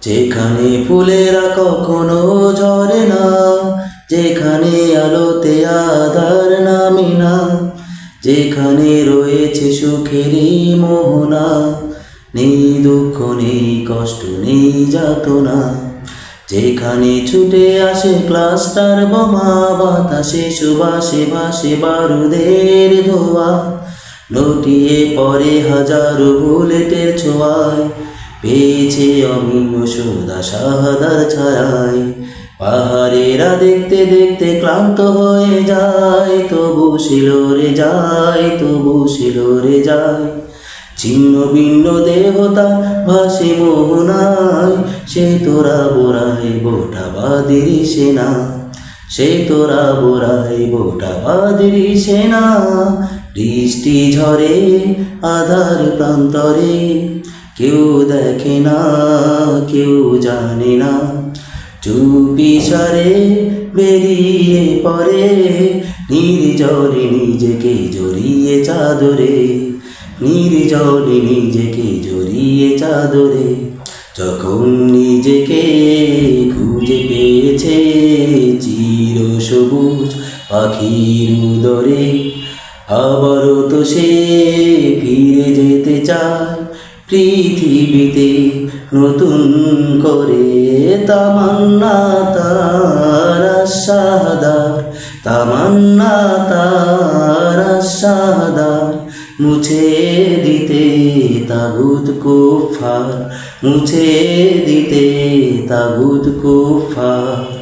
যেখানে ফুলেরা কখনো ঝরে না, যেখানে আলোতে আধার নামে না, যেখানে রয়েছে সুখেরই মোহনা, নেই দুঃখ নেই কষ্ট নেই যাতনা। যেখানে ছুটে আসে ক্লাস্টার বোমা, বাতাসে সুবাসে ভাসে বারুদের ধোয়া, লুটিয়ে পড়ে হাজারো বুলেটের ছোঁয়ায়, পেয়েছে অমিয় সুদা শাহাদার ছায়ায়। পাহাড়েরা দেখতে দেখতে ক্লান্ত হয়ে যায়, তবু শিলরে যায়, তবু শিলরে যায়। ছিন্ন ভিন্ন দেহতা ভাসে মোহনায়, সে তোরা বোরাই বোটা বাদিরি সেনা, সে তোরা বোরাই বোটা বাদিরি সেনা। বৃষ্টি ঝরে আধার প্রান্তরে, কেউ দেখে না কেউ জানে না, চুপি সারে বেরিয়ে পড়ে নির্জনে নিজেকে জড়িয়ে চাদরে, নির্জনে নিজেকে জড়িয়ে চাদরে। যখন নিজেকে খুঁজে পেয়েছে চির সবুজ পাখির উদরে, আবারও তো সে ফিরে যেতে চায় পৃথিবীতে নতুন করে। তামান্না তার আশাদার, তামান্না তার আশাদার, মুছে দিতে তাগুত কুফার, মুছে দিতে তাগুত কুফার।